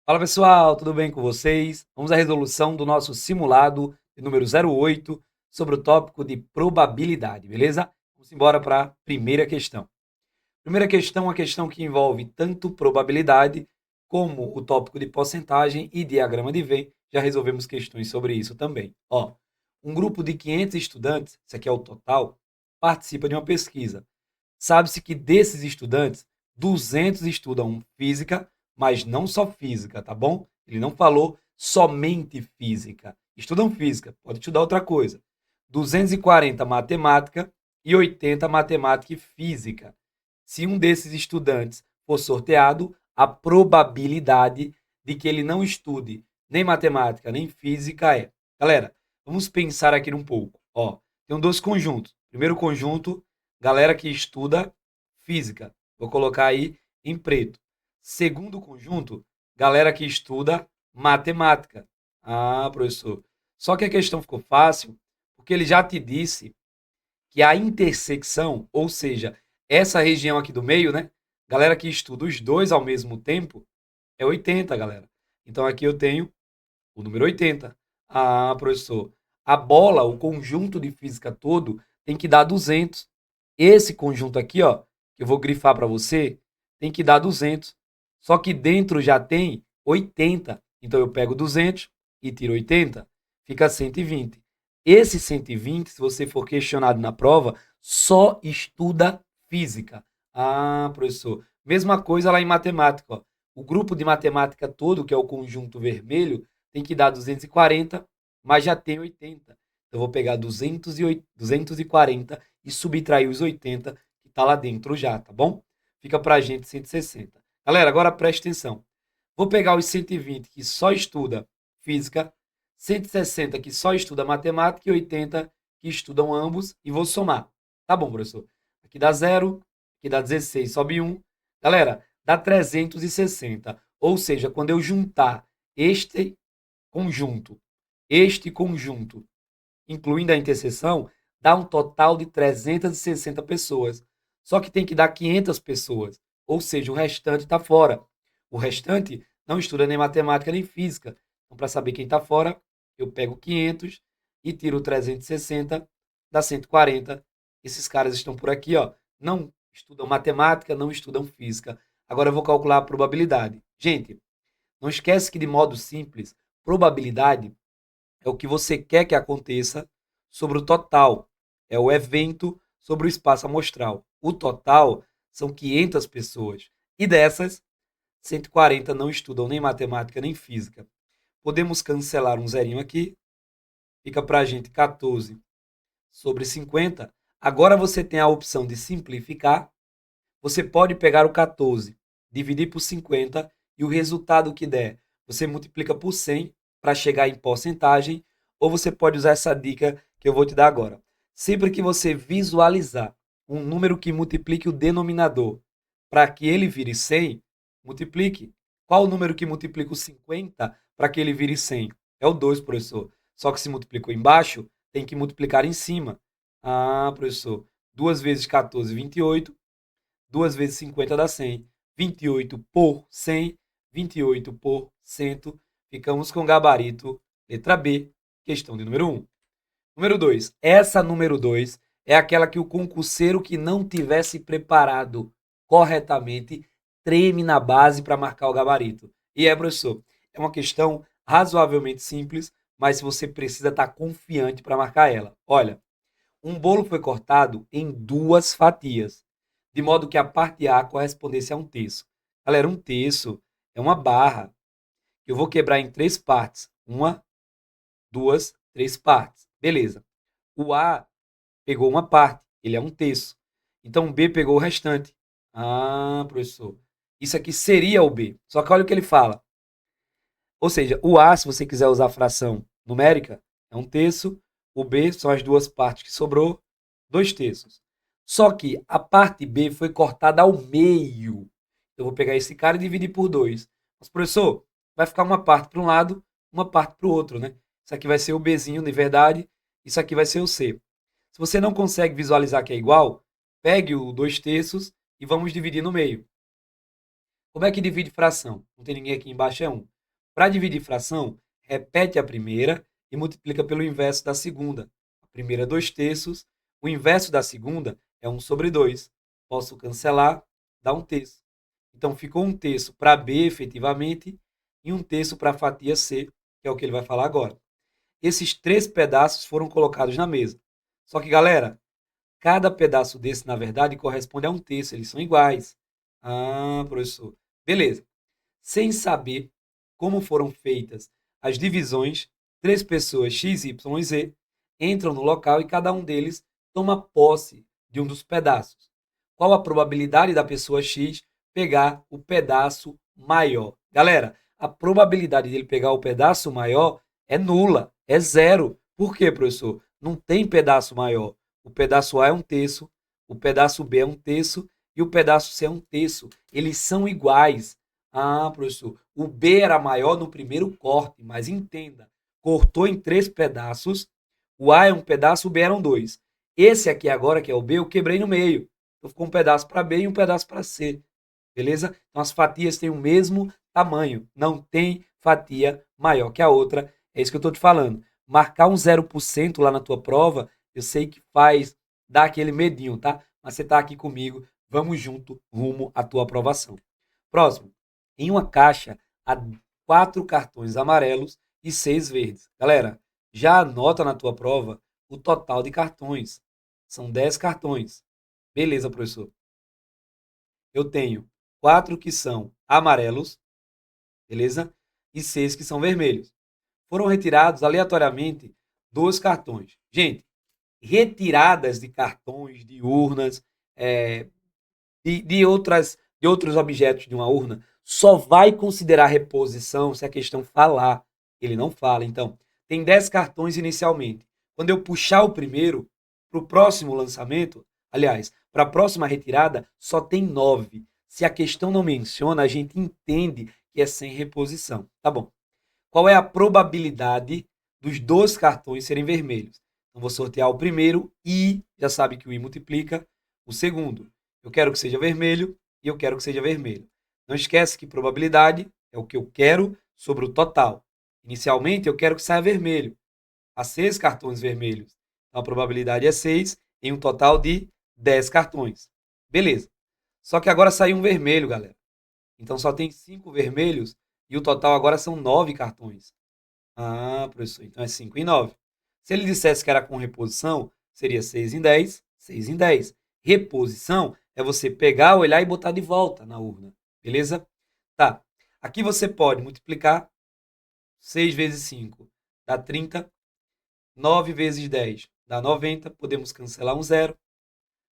Fala pessoal, tudo bem com vocês? Vamos à resolução do nosso simulado de número 08 sobre o tópico de probabilidade, beleza? Vamos embora para a primeira questão. Primeira questão é uma questão que envolve tanto probabilidade como o tópico de porcentagem e diagrama de Venn. Já resolvemos questões sobre isso também. Ó, um grupo de 500 estudantes, isso aqui é o total, participa de uma pesquisa. Sabe-se que desses estudantes, 200 estudam física, mas não só física, tá bom? Ele não falou somente física. Estudam física, pode estudar outra coisa. 240 matemática e 80 matemática e física. Se um desses estudantes for sorteado, a probabilidade de que ele não estude nem matemática nem física é. Galera, vamos pensar aqui um pouco. Ó, tem dois conjuntos. Primeiro conjunto, galera que estuda física. Vou colocar aí em preto. Segundo conjunto, galera que estuda matemática. Ah, professor. Só que a questão ficou fácil, porque ele já te disse que a intersecção, ou seja, essa região aqui do meio, né? Galera que estuda os dois ao mesmo tempo, é 80, galera. Então aqui eu tenho o número 80. Ah, professor, a bola, o conjunto de física todo, tem que dar 200. Esse conjunto aqui, ó, que eu vou grifar para você, tem que dar 200. Só que dentro já tem 80. Então eu pego 200 e tiro 80, fica 120. Esse 120, se você for questionado na prova, só estuda física. Ah, professor. Mesma coisa lá em matemática, ó. O grupo de matemática todo, que é o conjunto vermelho, tem que dar 240, mas já tem 80. Então, eu vou pegar 240 e subtrair os 80 que está lá dentro já, tá bom? Fica para a gente 160. Galera, agora preste atenção. Vou pegar os 120 que só estuda física, 160 que só estuda matemática e 80 que estudam ambos e vou somar. Tá bom, professor? Aqui dá 0, aqui dá 16, sobe 1. Galera, dá 360. Ou seja, quando eu juntar este conjunto, este conjunto, incluindo a interseção, dá um total de 360 pessoas. Só que tem que dar 500 pessoas. Ou seja, o restante está fora. O restante não estuda nem matemática nem física. Então, para saber quem está fora, eu pego 500 e tiro 360, dá 140. Esses caras estão por aqui, ó. Não estudam matemática, não estudam física. Agora eu vou calcular a probabilidade. Gente, não esquece que de modo simples, probabilidade é o que você quer que aconteça sobre o total. É o evento sobre o espaço amostral. O total são 500 pessoas. E dessas, 140 não estudam nem matemática nem física. Podemos cancelar um zerinho aqui. Fica para a gente 14 sobre 50. Agora você tem a opção de simplificar. Você pode pegar o 14, dividir por 50 e o resultado que der, você multiplica por 100 para chegar em porcentagem, ou você pode usar essa dica que eu vou te dar agora. Sempre que você visualizar um número que multiplique o denominador para que ele vire 100, multiplique. Qual o número que multiplica o 50 para que ele vire 100? É o 2, professor. Só que se multiplicou embaixo, tem que multiplicar em cima. Ah, professor, 2 vezes 14, 28. 2 vezes 50 dá 100. 28 por 100, 28 por 100. Ficamos com gabarito letra B, questão de número 1. Número 2. Essa número 2 é aquela que o concurseiro que não tivesse preparado corretamente treme na base para marcar o gabarito. E professor, é uma questão razoavelmente simples, mas você precisa estar confiante para marcar ela. Olha, um bolo foi cortado em duas fatias, de modo que a parte A correspondesse a um terço. Galera, um terço é uma barra que eu vou quebrar em três partes. Uma, duas, três partes. Beleza. O A pegou uma parte, ele é um terço. Então o B pegou o restante. Ah, professor. Isso aqui seria o B. Só que olha o que ele fala. Ou seja, o A, se você quiser usar a fração numérica, é um terço. O B são as duas partes que sobrou, dois terços. Só que a parte B foi cortada ao meio. Eu vou pegar esse cara e dividir por dois. Mas, professor, vai ficar uma parte para um lado, uma parte para o outro, né? Isso aqui vai ser o Bzinho de verdade, isso aqui vai ser o C. Se você não consegue visualizar que é igual, pegue o dois terços e vamos dividir no meio. Como é que divide fração? Não tem ninguém aqui embaixo, é um. Para dividir fração, repete a primeira e multiplica pelo inverso da segunda. A primeira é 2/3, o inverso da segunda é 1/2. Posso cancelar, dá 1/3. Então, ficou 1/3 para B, efetivamente, e 1/3 para a fatia C, que é o que ele vai falar agora. Esses 3 pedaços foram colocados na mesa. Só que, galera, cada pedaço desse, na verdade, corresponde a 1/3. Eles são iguais. Ah, professor. Beleza. Sem saber como foram feitas as divisões, 3 pessoas X, Y e Z entram no local e cada um deles toma posse de um dos pedaços. Qual a probabilidade da pessoa X pegar o pedaço maior? Galera, a probabilidade dele pegar o pedaço maior é nula, é zero. Por quê, professor? Não tem pedaço maior. O pedaço A é 1/3, o pedaço B é 1/3 e o pedaço C é 1/3. Eles são iguais. Ah, professor, o B era maior no primeiro corte, mas entenda, cortou em 3 pedaços, o A é um pedaço, o B eram 2. Esse aqui agora, que é o B, eu quebrei no meio. Então ficou um pedaço para B e um pedaço para C. Beleza? Então as fatias têm o mesmo tamanho, não tem fatia maior que a outra. É isso que eu estou te falando. Marcar um 0% lá na tua prova, eu sei que faz dar aquele medinho, tá? Mas você está aqui comigo, vamos junto rumo à tua aprovação. Próximo. Em uma caixa há 4 cartões amarelos e 6 verdes. Galera, já anota na tua prova o total de cartões. São 10 cartões. Beleza, professor. Eu tenho 4 que são amarelos, beleza? E 6 que são vermelhos. Foram retirados aleatoriamente 2 cartões. Gente, retiradas de cartões, de urnas, de outros objetos de uma urna, só vai considerar reposição se a questão falar. Ele não fala. Então, tem 10 cartões inicialmente. Quando eu puxar o primeiro, para o próximo lançamento, aliás, para a próxima retirada, só tem 9. Se a questão não menciona, a gente entende que é sem reposição. Tá bom. Qual é a probabilidade dos 2 cartões serem vermelhos? Então, vou sortear o primeiro e, já sabe que o I multiplica, o segundo. Eu quero que seja vermelho e eu quero que seja vermelho. Não esquece que probabilidade é o que eu quero sobre o total. Inicialmente, eu quero que saia vermelho. Há 6 cartões vermelhos. Então, a probabilidade é 6 em um total de 10 cartões. Beleza. Só que agora saiu um vermelho, galera. Então, só tem 5 vermelhos e o total agora são 9 cartões. Ah, professor, então é 5 em 9. Se ele dissesse que era com reposição, seria 6 em 10, 6 em 10. Reposição é você pegar, olhar e botar de volta na urna. Beleza? Tá. Aqui você pode multiplicar 6 vezes 5 dá 30. 9 vezes 10 dá 90. Podemos cancelar um zero.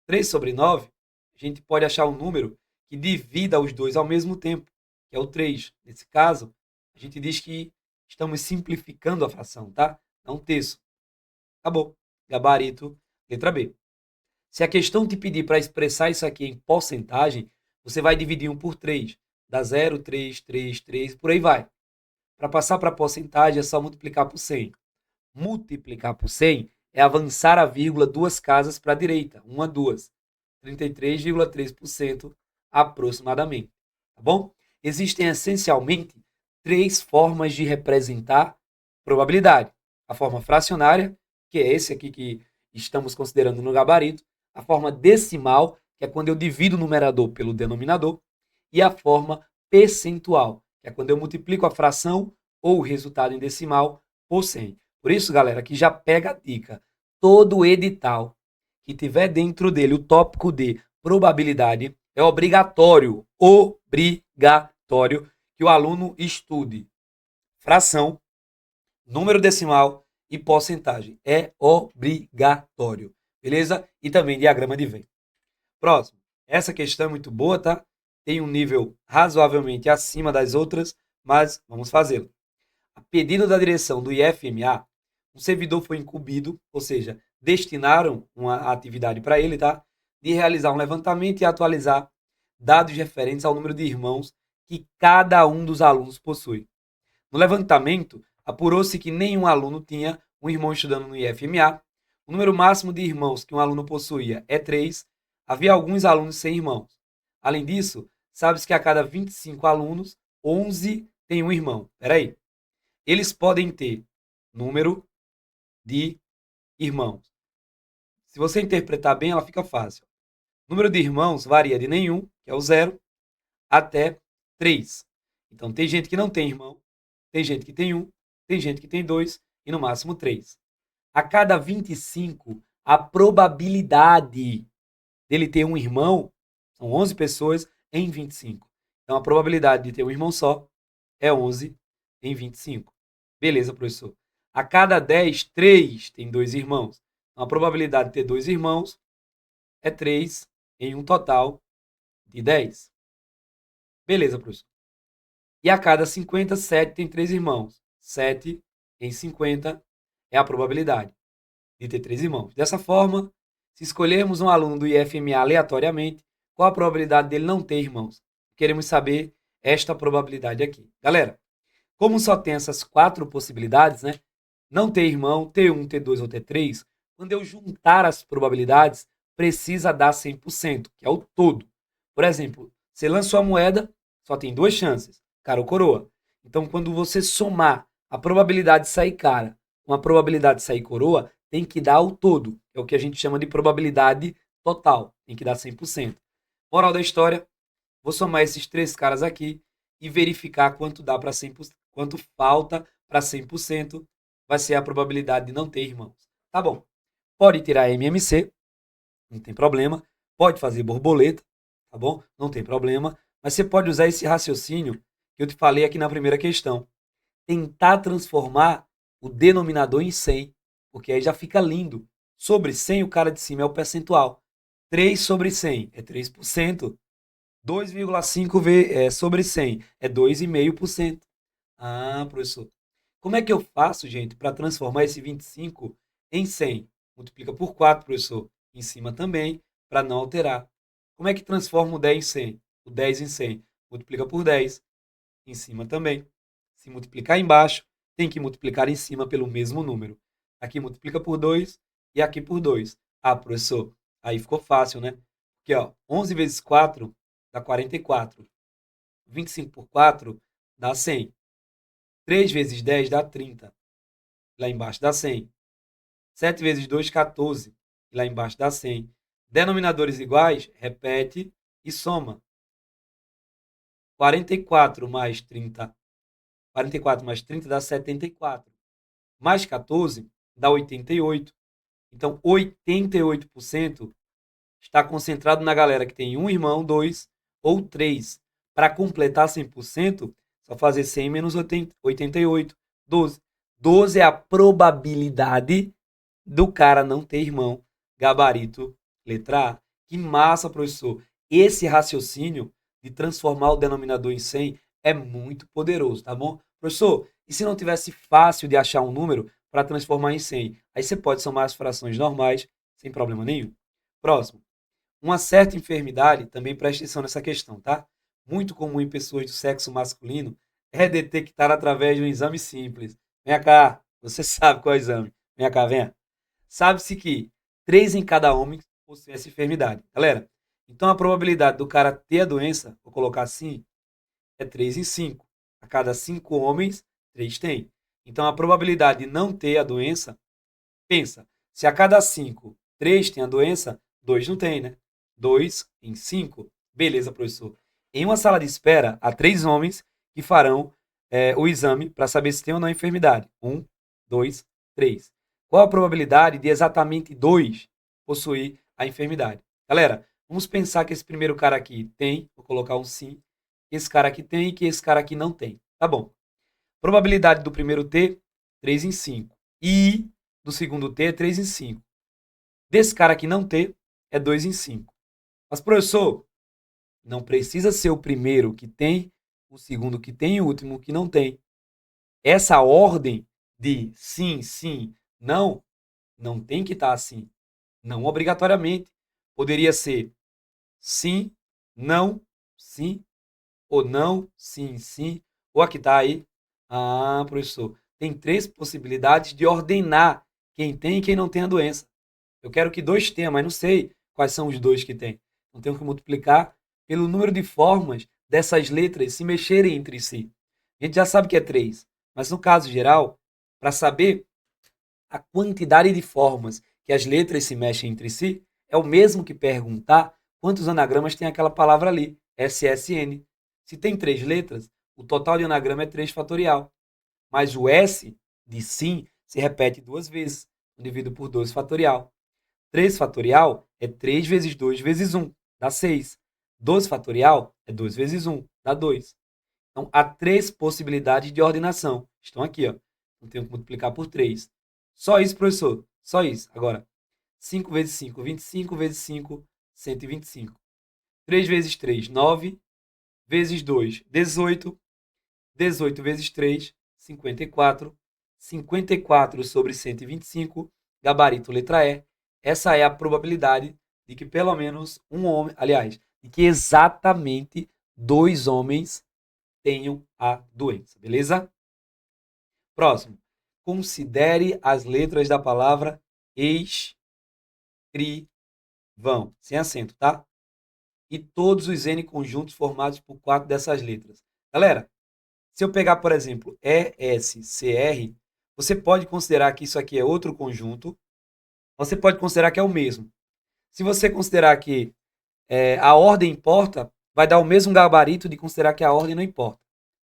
3 sobre 9, a gente pode achar um número que divida os dois ao mesmo tempo, que é o 3. Nesse caso, a gente diz que estamos simplificando a fração, tá? Dá 1/3. Acabou. Gabarito, letra B. Se a questão te pedir para expressar isso aqui em porcentagem, você vai dividir 1 por 3. Dá 0, 3, 3, 3, por aí vai. Para passar para porcentagem é só multiplicar por 100. Multiplicar por 100 é avançar a vírgula 2 casas para a direita. 1 a 2. 33,3% aproximadamente. Tá bom? Existem essencialmente 3 formas de representar probabilidade. A forma fracionária, que é esse aqui que estamos considerando no gabarito. A forma decimal, que é quando eu divido o numerador pelo denominador. E a forma percentual, que é quando eu multiplico a fração ou o resultado em decimal por 100. Por isso, galera, que já pega a dica. Todo edital que tiver dentro dele o tópico de probabilidade, é obrigatório que o aluno estude fração, número decimal e porcentagem. É obrigatório. Beleza? E também diagrama de Venn. Próximo. Essa questão é muito boa, tá? Tem um nível razoavelmente acima das outras, mas vamos fazê-la. A pedido da direção do IFMA, um servidor foi incumbido, ou seja, destinaram uma atividade para ele, tá? De realizar um levantamento e atualizar dados referentes ao número de irmãos que cada um dos alunos possui. No levantamento, apurou-se que nenhum aluno tinha um irmão estudando no IFMA. O número máximo de irmãos que um aluno possuía é 3. Havia alguns alunos sem irmãos. Além disso, sabe-se que a cada 25 alunos, 11 tem um irmão. Peraí. Eles podem ter número de irmãos. Se você interpretar bem, ela fica fácil. O número de irmãos varia de nenhum, que é o 0, até 3. Então, tem gente que não tem irmão, tem gente que tem 1, tem gente que tem 2 e no máximo 3. A cada 25, a probabilidade dele ter um irmão, são 11 pessoas em 25. Então, a probabilidade de ter um irmão só é 11 em 25. Beleza, professor. A cada 10, 3 tem 2 irmãos. Então, a probabilidade de ter 2 irmãos é 3 em um total de 10. Beleza, professor. E a cada 50, 7 tem 3 irmãos. 7 em 50 é a probabilidade de ter 3 irmãos. Dessa forma, se escolhermos um aluno do IFMA aleatoriamente, qual a probabilidade dele não ter irmãos? Queremos saber esta probabilidade aqui. Galera, como só tem essas 4 possibilidades, né? Não ter irmão, ter 1, ter 2 ou ter 3, quando eu juntar as probabilidades, precisa dar 100%, que é o todo. Por exemplo, você lançou a moeda, só tem 2 chances, cara ou coroa. Então, quando você somar a probabilidade de sair cara com a probabilidade de sair coroa, tem que dar o todo. É o que a gente chama de probabilidade total. Tem que dar 100%. Moral da história, vou somar esses 3 caras aqui e verificar quanto dá para 100%, quanto falta para 100%, vai ser a probabilidade de não ter irmãos. Tá bom. Pode tirar MMC, não tem problema. Pode fazer borboleta, tá bom? Não tem problema. Mas você pode usar esse raciocínio que eu te falei aqui na primeira questão. Tentar transformar o denominador em 100, porque aí já fica lindo. Sobre 100, o cara de cima é o percentual. 3 sobre 100 é 3%. 2,5 sobre 100 é 2,5%. Ah, professor. Como é que eu faço, gente, para transformar esse 25 em 100? Multiplica por 4, professor. Em cima também, para não alterar. Como é que transforma o 10 em 100? O 10 em 100. Multiplica por 10. Em cima também. Se multiplicar embaixo, tem que multiplicar em cima pelo mesmo número. Aqui multiplica por 2 e aqui por 2. Ah, professor, aí ficou fácil, né? Porque ó, 11 vezes 4 dá 44. 25 por 4 dá 100. 3 vezes 10 dá 30. Lá embaixo dá 100. 7 vezes 2, 14. Lá embaixo dá 100. Denominadores iguais, repete e soma. 44 mais 30. 44 mais 30 dá 74. Mais 14 dá 88. Então, 88% está concentrado na galera que tem um irmão, 2 ou 3. Para completar 100%, só fazer 100 menos 88, 12. 12 é a probabilidade do cara não ter irmão. Gabarito, letra A. Que massa, professor. Esse raciocínio de transformar o denominador em 100 é muito poderoso, tá bom? Professor, e se não tivesse fácil de achar um número para transformar em 100? Aí você pode somar as frações normais sem problema nenhum. Próximo. Uma certa enfermidade, também preste atenção nessa questão, tá? Muito comum em pessoas do sexo masculino é detectar através de um exame simples. Vem cá, você sabe qual é o exame. Vem cá, venha. Sabe-se que 3 em cada homem possuem essa enfermidade. Galera, então a probabilidade do cara ter a doença, vou colocar assim, é 3 em 5. A cada 5 homens, 3 têm. Então a probabilidade de não ter a doença, pensa, se a cada 5, 3 têm a doença, 2 não tem, né? 2 em 5. Beleza, professor. Em uma sala de espera, há 3 homens que farão o exame para saber se tem ou não a enfermidade. 1, 2, 3. Qual a probabilidade de exatamente 2 possuir a enfermidade? Galera, vamos pensar que esse primeiro cara aqui tem, vou colocar um sim, que esse cara aqui tem e que esse cara aqui não tem. Tá bom. Probabilidade do primeiro ter, 3 em 5. E do segundo ter, 3 em 5. Desse cara aqui não ter, é 2 em 5. Mas, professor, não precisa ser o primeiro que tem, o segundo que tem e o último que não tem. Essa ordem de sim, sim, não, não tem que estar assim. Não obrigatoriamente. Poderia ser sim, não, sim, ou não, sim, sim. Ou aqui está aí. Ah, professor, tem 3 possibilidades de ordenar quem tem e quem não tem a doença. Eu quero que 2 tenham, mas não sei quais são os 2 que tem. Então, tenho que multiplicar pelo número de formas dessas letras se mexerem entre si. A gente já sabe que é 3, mas no caso geral, para saber a quantidade de formas que as letras se mexem entre si, é o mesmo que perguntar quantos anagramas tem aquela palavra ali, SSN. Se tem 3 letras, o total de anagrama é 3 fatorial. Mas o S de sim se repete 2 vezes, dividido por 2 fatorial. 3 fatorial é 3 vezes 2 vezes 1, dá 6. 12 fatorial é 2 vezes 1, dá 2. Então, há 3 possibilidades de ordenação. Estão aqui, ó. Não tenho que multiplicar por 3. Só isso, professor. Só isso. Agora, 5 vezes 5, 25 vezes 5, 125. 3 vezes 3, 9. Vezes 2, 18. 18 vezes 3, 54. 54 sobre 125, gabarito letra E. Essa é a probabilidade de que pelo menos um homem, aliás, de que exatamente 2 homens tenham a doença, beleza? Próximo. Considere as letras da palavra escrivão, sem acento, tá? E todos os N conjuntos formados por 4 dessas letras. Galera, se eu pegar, por exemplo, ESCR, você pode considerar que isso aqui é outro conjunto, você pode considerar que é o mesmo. Se você considerar que a ordem importa, vai dar o mesmo gabarito de considerar que a ordem não importa.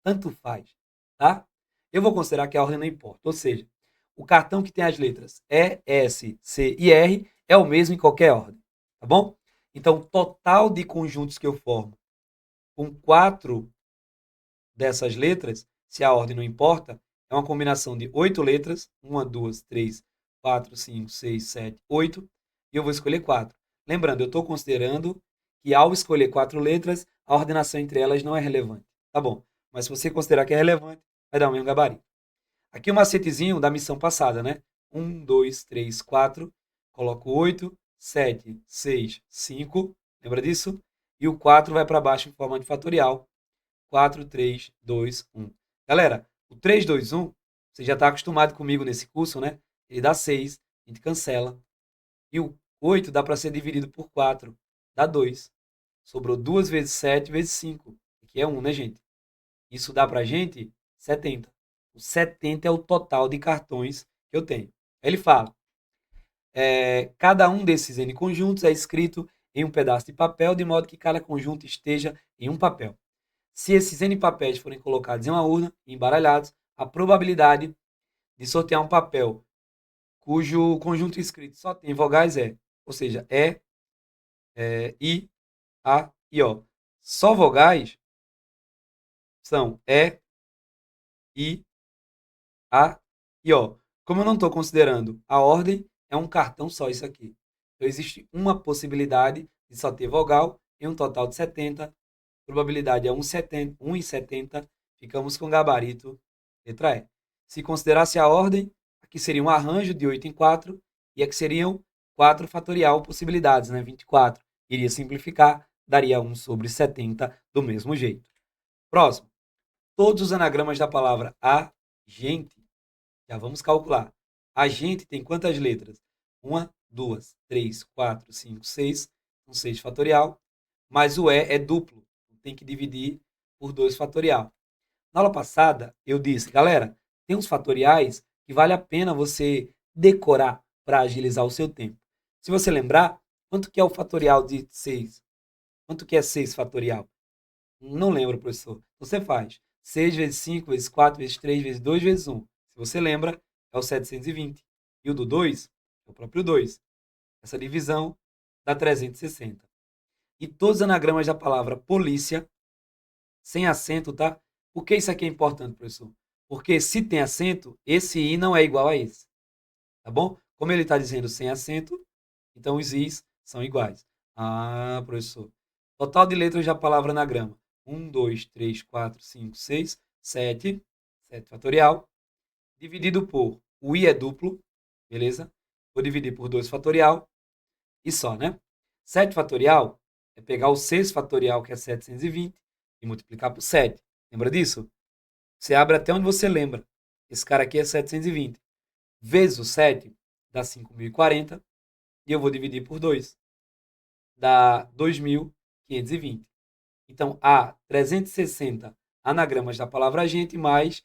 Tanto faz, tá? Eu vou considerar que a ordem não importa. Ou seja, o cartão que tem as letras E, S, C e R é o mesmo em qualquer ordem, tá bom? Então, o total de conjuntos que eu formo com 4 dessas letras, se a ordem não importa, é uma combinação de 8 letras, 1, 2, 3, 4, 5, 6, 7, 8, e eu vou escolher 4. Lembrando, eu estou considerando que ao escolher 4 letras, a ordenação entre elas não é relevante. Tá bom, mas se você considerar que é relevante, vai dar o mesmo gabarito. Aqui o macetezinho da missão passada, né? 1, 2, 3, 4, coloco 8, 7, 6, 5, lembra disso? E o 4 vai para baixo em forma de fatorial, 4, 3, 2, 1. Galera, o 3, 2, 1, você já está acostumado comigo nesse curso, né? Ele dá 6, a gente cancela. E o 8 dá para ser dividido por 4, dá 2. Sobrou 2 vezes 7 vezes 5, que é 1, né, gente? Isso dá para a gente 70. O 70 é o total de cartões que eu tenho. Ele fala, cada um desses N conjuntos é escrito em um pedaço de papel, de modo que cada conjunto esteja em um papel. Se esses N papéis forem colocados em uma urna e embaralhados, a probabilidade de sortear um papel cujo conjunto escrito só tem vogais é, ou seja, I, A e O. Só vogais são I, A e O. Como eu não estou considerando a ordem, é um cartão só isso aqui. Então, existe uma possibilidade de só ter vogal em um total de 70. Probabilidade é 1 em 70. Ficamos com gabarito letra E. Se considerasse a ordem, aqui seria um arranjo de 8 em 4, e aqui seriam 4 fatorial possibilidades, né? 24. Iria simplificar, daria 1 sobre 70 do mesmo jeito. Próximo. Todos os anagramas da palavra agente. Já vamos calcular. Agente tem quantas letras? 1, 2, 3, 4, 5, 6. Um 6 fatorial. Mas o E é duplo. Tem que dividir por 2 fatorial. Na aula passada, eu disse, galera, tem uns fatoriais que vale a pena você decorar para agilizar o seu tempo. Se você lembrar, quanto que é o fatorial de 6? Quanto que é 6 fatorial? Não lembro, professor. Você faz 6 vezes 5 vezes 4 vezes 3 vezes 2 vezes 1. Se você lembra, é o 720. E o do 2 é o próprio 2. Essa divisão dá 360. E todos os anagramas da palavra polícia, sem acento, tá? Por que isso aqui é importante, professor? Porque se tem acento, esse I não é igual a esse. Tá bom? Como ele está dizendo sem acento, então os Is são iguais. Ah, professor. Total de letras da palavra anagrama. 1, 2, 3, 4, 5, 6, 7. 7 fatorial. Dividido por, o I é duplo, beleza? Vou dividir por 2 fatorial e só, né? 7 fatorial é pegar o 6 fatorial, que é 720, e multiplicar por 7. Lembra disso? Você abre até onde você lembra. Esse cara aqui é 720. Vezes o 7 dá 5.040. E eu vou dividir por 2. Dá 2.520. Então, há 360 anagramas da palavra agente mais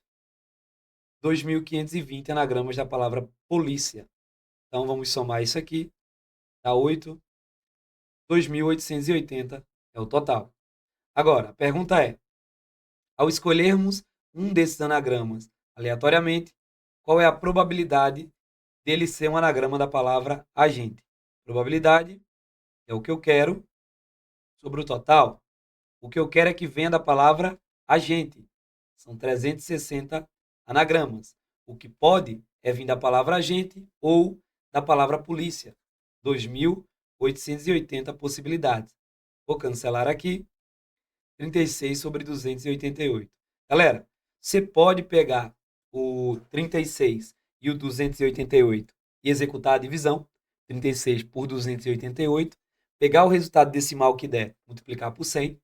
2.520 anagramas da palavra polícia. Então, vamos somar isso aqui. Dá 8. 2.880 é o total. Agora, a pergunta é, ao escolhermos um desses anagramas aleatoriamente, qual é a probabilidade dele ser um anagrama da palavra agente? Probabilidade é o que eu quero sobre o total. O que eu quero é que venha da palavra agente. São 360 anagramas. O que pode é vir da palavra agente ou da palavra polícia. 2.880 possibilidades. Vou cancelar aqui. 36 sobre 288. Galera, você pode pegar o 36 e o 288 e executar a divisão. 36 por 288. Pegar o resultado decimal que der, multiplicar por 100.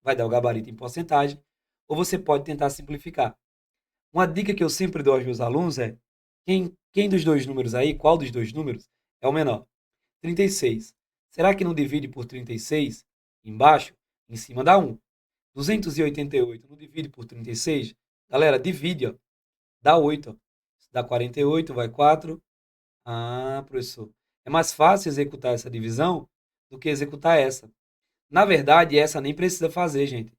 Vai dar o gabarito em porcentagem. Ou você pode tentar simplificar. Uma dica que eu sempre dou aos meus alunos é: quem dos dois números aí, qual dos dois números é o menor? 36. Será que não divide por 36? Embaixo, em cima dá 1. 288 não divide por 36? Galera, divide, ó. Dá 8. Ó. Dá 48, vai 4. Ah, professor. É mais fácil executar essa divisão do que executar essa. Na verdade, essa nem precisa fazer, gente.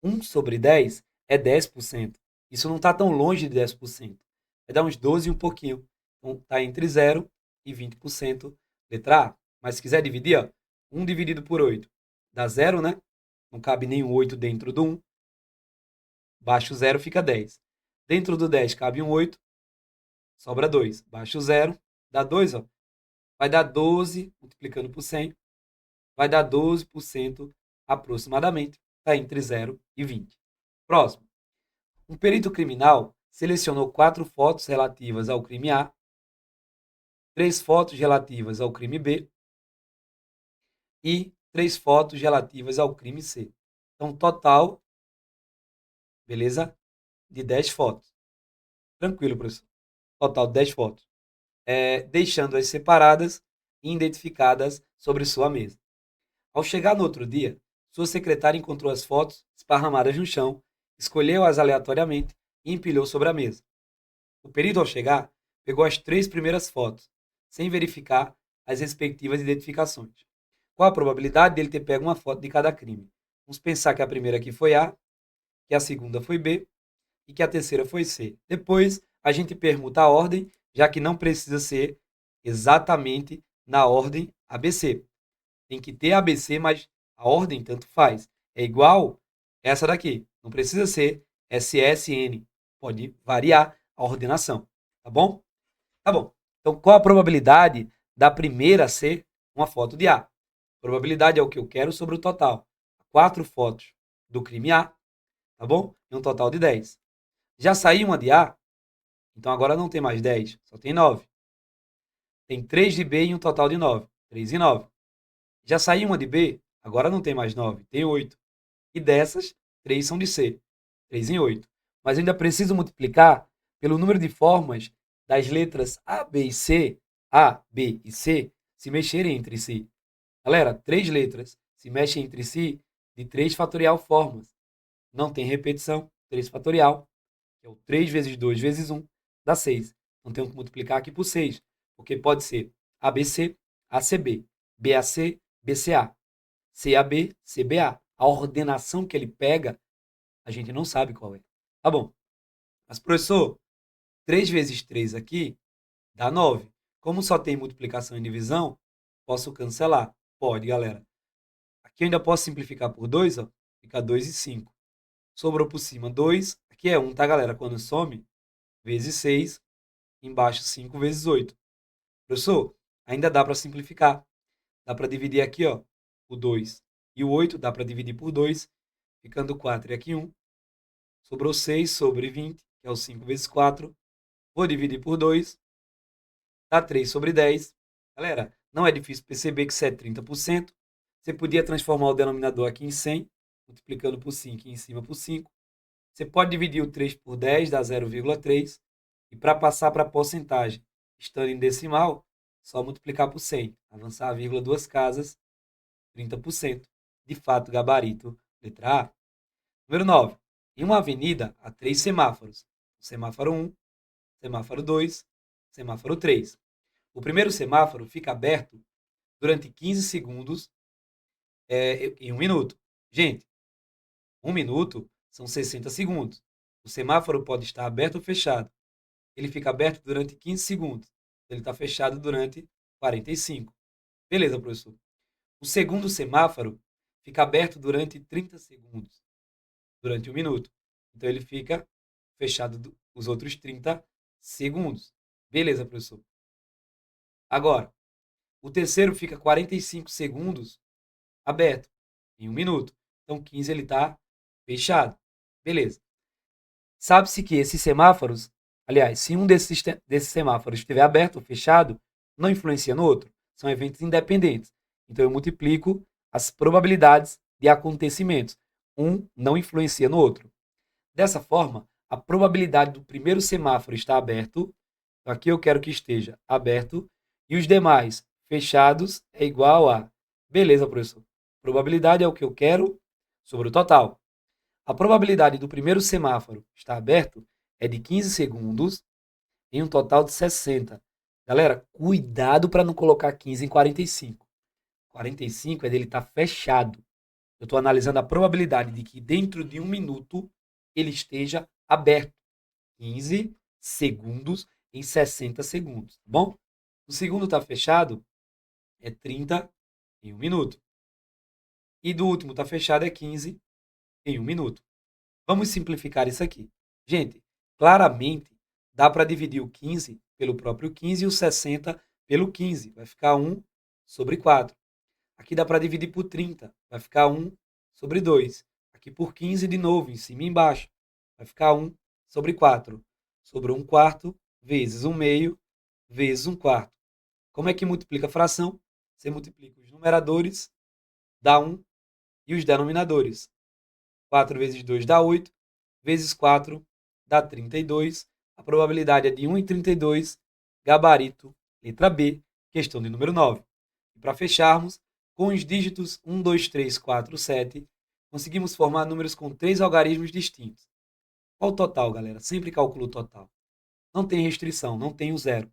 1 sobre 10 é 10%. Isso não está tão longe de 10%. Vai dar uns 12 e um pouquinho. Então, está entre 0 e 20%. Letra A. Mas se quiser dividir, ó, 1 dividido por 8 dá 0, né? Não cabe nenhum 8 dentro do 1. Baixo 0 fica 10. Dentro do 10 cabe um 8. Sobra 2. Baixo 0 dá 2, ó. Vai dar 12, multiplicando por 100. Vai dar 12% aproximadamente. Está entre 0 e 20. Próximo. Um perito criminal selecionou 4 fotos relativas ao crime A, 3 fotos relativas ao crime B e 3 fotos relativas ao crime C. Então, total, beleza? De 10 fotos. Tranquilo, professor. Total de 10 fotos. Deixando-as separadas e identificadas sobre sua mesa. Ao chegar no outro dia, sua secretária encontrou as fotos esparramadas no chão, escolheu-as aleatoriamente e empilhou sobre a mesa. O perito, ao chegar, pegou as 3 primeiras fotos, sem verificar as respectivas identificações. Qual a probabilidade dele ter pego uma foto de cada crime? Vamos pensar que a primeira aqui foi A, que a segunda foi B e que a terceira foi C. Depois, a gente permuta a ordem, já que não precisa ser exatamente na ordem ABC. Tem que ter ABC, mas a ordem tanto faz. É igual essa daqui. Não precisa ser SSN. Pode variar a ordenação. Tá bom? Tá bom. Então, qual a probabilidade da primeira ser uma foto de A? A probabilidade é o que eu quero sobre o total. 4 fotos do crime A, tá bom? E um total de 10. Já saiu uma de A, então agora não tem mais 10, só tem 9. Tem 3 de B e um total de 9. 3 e 9. Já saiu uma de B, agora não tem mais 9, tem 8. E dessas, 3 são de C. 3 em 8. Mas eu ainda preciso multiplicar pelo número de formas das letras A, B e C, A, B e C, se mexerem entre si. Galera, 3 letras se mexem entre si de 3 fatorial formas. Não tem repetição, 3 fatorial, que é o 3 vezes 2 vezes 1, dá 6. Então tenho que multiplicar aqui por 6, porque pode ser ABC, ACB, BAC, BCA, CAB, CBA. A ordenação que ele pega, a gente não sabe qual é. Tá bom. Mas, professor, 3 vezes 3 aqui dá 9. Como só tem multiplicação e divisão, posso cancelar? Pode, galera. Aqui eu ainda posso simplificar por 2, ó. Fica 2 e 5. Sobrou por cima 2. Aqui é 1, tá, galera? Quando some, vezes 6. Embaixo 5 vezes 8. Professor, ainda dá para simplificar. Dá para dividir aqui, ó, o 2 e o 8, dá para dividir por 2, ficando 4 e aqui 1. Sobrou 6 sobre 20, que é o 5 vezes 4. Vou dividir por 2, dá 3 sobre 10. Galera, não é difícil perceber que isso é 30%. Você podia transformar o denominador aqui em 100, multiplicando por 5 e em cima por 5. Você pode dividir o 3 por 10, dá 0,3. E para passar para a porcentagem, estando em decimal, só multiplicar por 100. Avançar a vírgula 2 casas, 30%. De fato, gabarito, letra A. Número 9. Em uma avenida, há 3 semáforos. Semáforo 1, semáforo 2, semáforo 3. O primeiro semáforo fica aberto durante 15 segundos em 1 minuto. Gente, 1 minuto são 60 segundos. O semáforo pode estar aberto ou fechado. Ele fica aberto durante 15 segundos. Ele está fechado durante 45. Beleza, professor. O segundo semáforo fica aberto durante 30 segundos, durante 1 minuto. Então, ele fica fechado os outros 30 segundos. Beleza, professor. Agora, o terceiro fica 45 segundos aberto, em 1 minuto. Então, 15 ele está fechado. Beleza. Sabe-se que esses semáforos, aliás, se um desses semáforos estiver aberto ou fechado, não influencia no outro. São eventos independentes. Então, eu multiplico as probabilidades de acontecimentos. Um não influencia no outro. Dessa forma, a probabilidade do primeiro semáforo estar aberto, aqui eu quero que esteja aberto, e os demais fechados é igual a... Beleza, professor. Probabilidade é o que eu quero sobre o total. A probabilidade do primeiro semáforo estar aberto é de 15 segundos em um total de 60. Galera, cuidado para não colocar 15 em 45. 45 é dele estar fechado. Eu estou analisando a probabilidade de que dentro de 1 minuto ele esteja aberto. 15 segundos em 60 segundos, tá bom? O segundo está fechado é 30 em 1 minuto. E do último está fechado é 15 em 1 minuto. Vamos simplificar isso aqui. Gente, claramente dá para dividir o 15 pelo próprio 15 e o 60 pelo 15. Vai ficar 1 sobre 4. Aqui dá para dividir por 30. Vai ficar 1 sobre 2. Aqui por 15 de novo, em cima e embaixo. Vai ficar 1 sobre 4. Sobrou 1 quarto vezes 1 meio vezes 1 quarto. Como é que multiplica a fração? Você multiplica os numeradores, dá 1, e os denominadores. 4 vezes 2 dá 8, vezes 4 dá 32. A probabilidade é de 1 em 32, gabarito, letra B, questão de número 9. E para fecharmos, com os dígitos 1, 2, 3, 4, 7, conseguimos formar números com 3 algarismos distintos. Qual o total, galera? Sempre calculo o total. Não tem restrição, não tem o zero.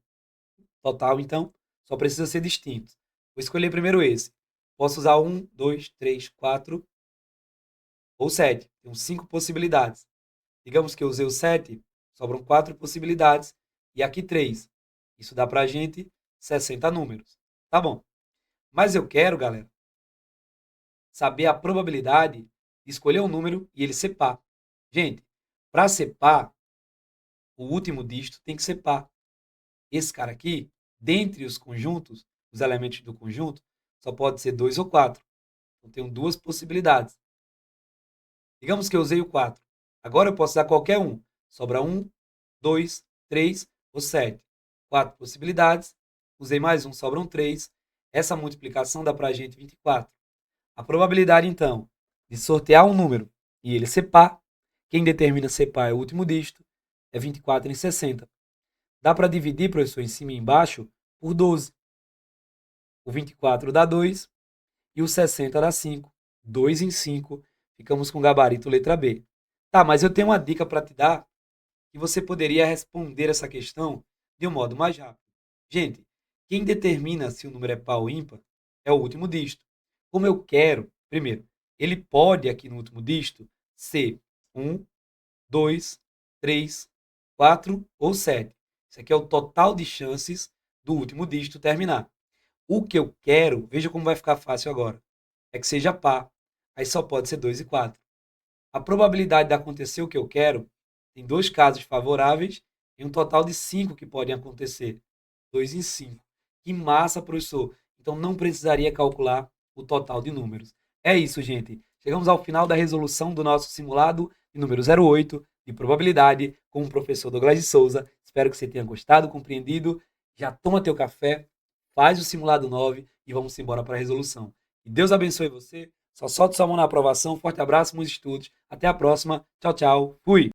Total, então, só precisa ser distinto. Vou escolher primeiro esse. Posso usar 1, 2, 3, 4 ou 7. Tem 5 possibilidades. Digamos que eu usei o 7, sobram 4 possibilidades e aqui 3. Isso dá para a gente 60 números. Tá bom. Mas eu quero, galera, saber a probabilidade de escolher um número e ele ser par. Gente, para ser par, o último dígito tem que ser par. Esse cara aqui, dentre os conjuntos, os elementos do conjunto, só pode ser 2 ou 4. Então, tenho 2 possibilidades. Digamos que eu usei o 4. Agora eu posso usar qualquer um. Sobra 1, 2, 3 ou 7. 4 possibilidades. Usei mais um, sobram 3. Essa multiplicação dá para a gente 24. A probabilidade, então, de sortear um número e ele ser par, quem determina ser par é o último dígito, é 24 em 60. Dá para dividir, professor, em cima e embaixo, por 12. O 24 dá 2 e o 60 dá 5. 2 em 5, ficamos com gabarito letra B. Tá, mas eu tenho uma dica para te dar que você poderia responder essa questão de um modo mais rápido. Gente, quem determina se o número é par ou ímpar é o último dígito. Como eu quero, primeiro, ele pode aqui no último dígito ser 1, 2, 3, 4 ou 7. Isso aqui é o total de chances do último dígito terminar. O que eu quero, veja como vai ficar fácil agora, é que seja par. Aí só pode ser 2 e 4. A probabilidade de acontecer o que eu quero tem 2 casos favoráveis e um total de 5 que podem acontecer. 2 em 5. Que massa, professor! Então não precisaria calcular o total de números. É isso, gente. Chegamos ao final da resolução do nosso simulado de número 08 de probabilidade com o professor Douglas de Souza. Espero que você tenha gostado, compreendido. Já toma teu café, faz o simulado 9 e vamos embora para a resolução. E Deus abençoe você. Só solta sua mão na aprovação. Forte abraço, bons estudos. Até a próxima. Tchau, tchau. Fui!